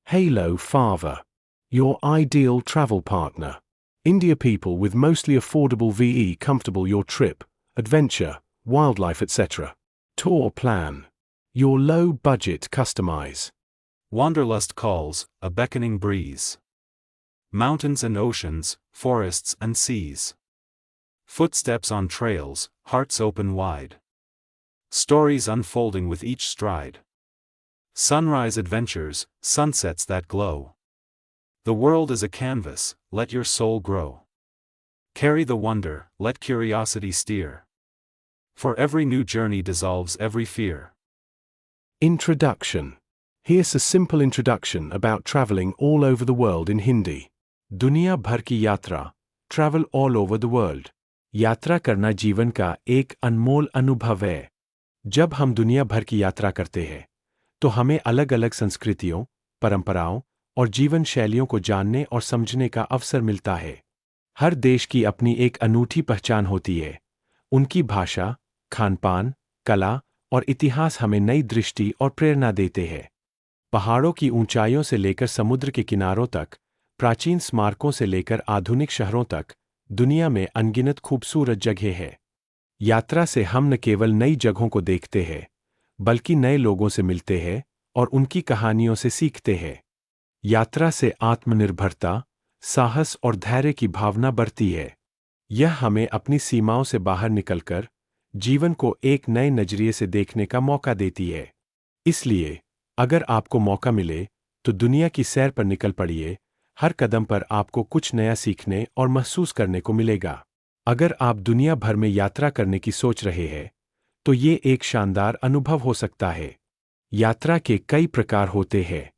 Halo Fava, your ideal travel partner. India people with mostly affordable VE comfortable your trip, adventure, wildlife etc. Tour plan. Your low budget customize. Wanderlust calls, a beckoning breeze. Mountains and oceans, forests and seas. Footsteps on trails, hearts open wide. Stories unfolding with each stride. Sunrise adventures, sunsets that glow. The world is a canvas, let your soul grow. Carry the wonder, let curiosity steer. For every new journey dissolves every fear. Introduction. Here's a simple introduction about traveling all over the world in Hindi. दुनिया भर की यात्रा, travel all over the world. यात्रा करना जीवन का एक अनमोल अनुभव है. जब हम दुनिया भर की यात्रा करते हैं, तो हमें अलग अलग संस्कृतियों, परंपराओं और जीवन शैलियों को जानने और समझने का अवसर मिलता है. हर देश की अपनी एक अनूठी पहचान होती है. उनकी भाषा, खानपान, कला और इतिहास हमें नई दृष्टि और प्रेरणा देते हैं. पहाड़ों की ऊंचाइयों से लेकर समुद्र के किनारों तक, प्राचीन स्मारकों से लेकर आधुनिक शहरों तक, दुनिया में अनगिनत खूबसूरत जगह है. यात्रा से हम न केवल नई जगहों को देखते हैं, बल्कि नए लोगों से मिलते हैं और उनकी कहानियों से सीखते हैं. यात्रा से आत्मनिर्भरता, साहस और धैर्य की भावना बढ़ती है. यह हमें अपनी सीमाओं से बाहर निकलकर जीवन को एक नए नजरिए से देखने का मौका देती है. इसलिए, अगर आपको मौका मिले, तो दुनिया की सैर पर निकल पड़िए. हर कदम पर आपको कुछ नया सीखने और महसूस करने को मिलेगा. अगर आप दुनिया भर में यात्रा करने की सोच रहे हैं, तो ये एक शानदार अनुभव हो सकता है. यात्रा के कई प्रकार होते हैं,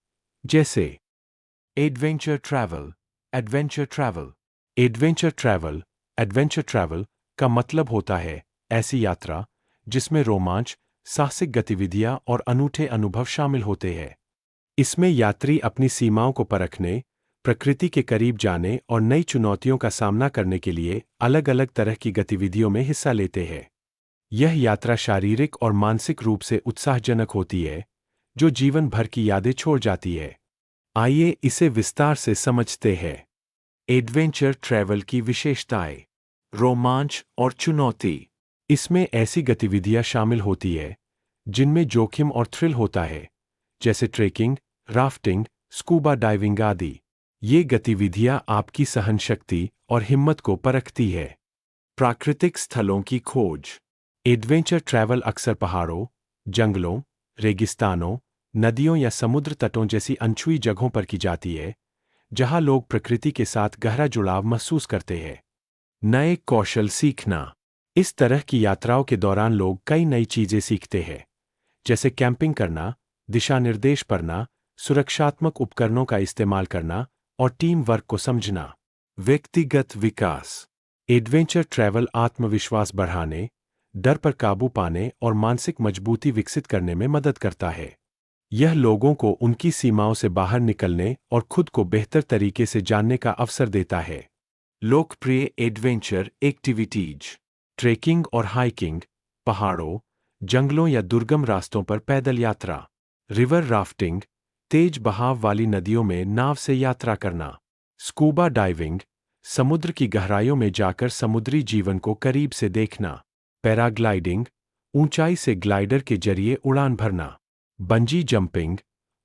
जैसे adventure travel, adventure travel. Adventure travel, adventure travel का मतलब होता है ऐसी यात्रा जिसमें रोमांच, साहसिक गतिविधियां और अनूठे अनुभव शामिल होते हैं. इसमें यात्री अपनी सीमाओं को परखने, प्रकृति के करीब जाने और नई चुनौतियों का सामना करने के लिए अलग अलग तरह की गतिविधियों में हिस्सा लेते हैं. यह यात्रा शारीरिक और मानसिक रूप से उत्साहजनक होती है, जो जीवन भर की यादें छोड़ जाती है. आइए इसे विस्तार से समझते हैं. एडवेंचर ट्रैवल की विशेषताएं. रोमांच और चुनौती. इसमें ऐसी गतिविधियां शामिल होती है जिनमें जोखिम और थ्रिल होता है, जैसे ट्रेकिंग, राफ्टिंग, स्कूबा डाइविंग आदि. ये गतिविधियां आपकी सहनशक्ति और हिम्मत को परखती है. प्राकृतिक स्थलों की खोज. एडवेंचर ट्रैवल अक्सर पहाड़ों, जंगलों, रेगिस्तानों, नदियों या समुद्र तटों जैसी अनछुई जगहों पर की जाती है, जहां लोग प्रकृति के साथ गहरा जुड़ाव महसूस करते हैं. नए कौशल सीखना. इस तरह की यात्राओं के दौरान लोग कई नई चीजें सीखते हैं, जैसे कैंपिंग करना, दिशा निर्देश पढ़ना, सुरक्षात्मक उपकरणों का इस्तेमाल करना और टीम वर्क को समझना. व्यक्तिगत विकास. एडवेंचर ट्रैवल आत्मविश्वास बढ़ाने, डर पर काबू पाने और मानसिक मजबूती विकसित करने में मदद करता है. यह लोगों को उनकी सीमाओं से बाहर निकलने और खुद को बेहतर तरीके से जानने का अवसर देता है. लोकप्रिय एडवेंचर एक्टिविटीज. ट्रेकिंग और हाइकिंग, पहाड़ों, जंगलों या दुर्गम रास्तों पर पैदल यात्रा. रिवर राफ्टिंग, तेज बहाव वाली नदियों में नाव से यात्रा करना. स्कूबा डाइविंग, समुद्र की गहराइयों में जाकर समुद्री जीवन को करीब से देखना. पैराग्लाइडिंग, ऊंचाई से ग्लाइडर के जरिए उड़ान भरना. बंजी जंपिंग,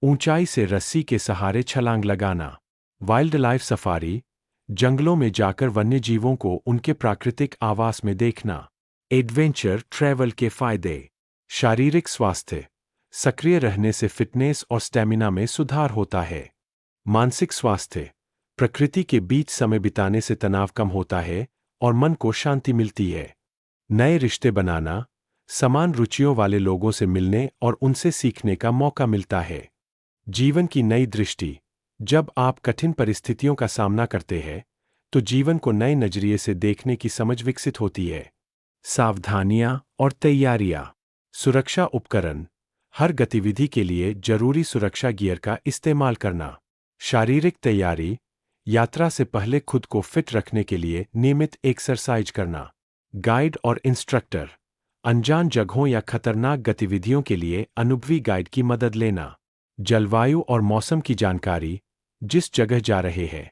ऊंचाई से रस्सी के सहारे छलांग लगाना. वाइल्ड लाइफ सफारी, जंगलों में जाकर वन्यजीवों को उनके प्राकृतिक आवास में देखना. एडवेंचर ट्रैवल के फायदे. शारीरिक स्वास्थ्य. सक्रिय रहने से फिटनेस और स्टैमिना में सुधार होता है. मानसिक स्वास्थ्य. प्रकृति के बीच समय बिताने से तनाव कम होता है और मन को शांति मिलती है. नए रिश्ते बनाना. समान रुचियों वाले लोगों से मिलने और उनसे सीखने का मौका मिलता है. जीवन की नई दृष्टि. जब आप कठिन परिस्थितियों का सामना करते हैं, तो जीवन को नए नजरिए से देखने की समझ विकसित होती है. सावधानियां और तैयारियां. सुरक्षा उपकरण. हर गतिविधि के लिए जरूरी सुरक्षा गियर का इस्तेमाल करना. शारीरिक तैयारी. यात्रा से पहले खुद को फिट रखने के लिए नियमित एक्सरसाइज करना. गाइड और इंस्ट्रक्टर. अनजान जगहों या खतरनाक गतिविधियों के लिए अनुभवी गाइड की मदद लेना. जलवायु और मौसम की जानकारी, जिस जगह जा रहे हैं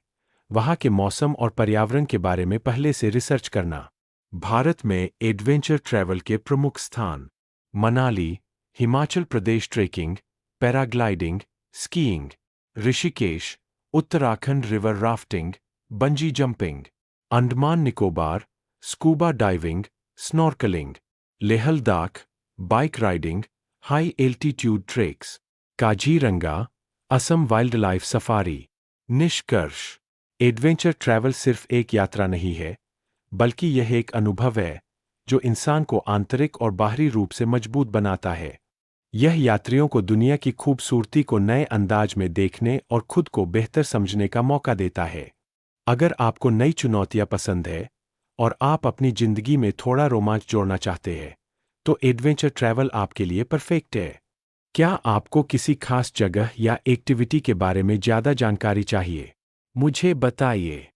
वहाँ के मौसम और पर्यावरण के बारे में पहले से रिसर्च करना। भारत में एडवेंचर ट्रैवल के प्रमुख स्थान: Manali, Himachal Pradesh trekking, paragliding, skiing; Rishikesh, Uttarakhand river rafting, bungee jumping; Andaman Nicobar, scuba diving, snorkelling; Leh Ladakh, bike riding, high altitude treks; Kaziranga, Assam wild life safari. निष्कर्ष: एडवेंचर ट्रैवल सिर्फ एक यात्रा नहीं है, बल्कि यह एक अनुभव है जो इंसान को आंतरिक और बाहरी रूप से मजबूत बनाता है। यह यात्रियों को दुनिया की खूबसूरती को नए अंदाज में देखने और खुद को बेहतर समझने का मौका देता है। अगर आपको नई चुनौतियां पसंद है और आप अपनी जिंदगी में थोड़ा रोमांच जोड़ना चाहते हैं, तो एडवेंचर ट्रैवल आपके लिए परफेक्ट है। क्या आपको किसी खास जगह या एक्टिविटी के बारे में ज़्यादा जानकारी चाहिए? मुझे बताइए।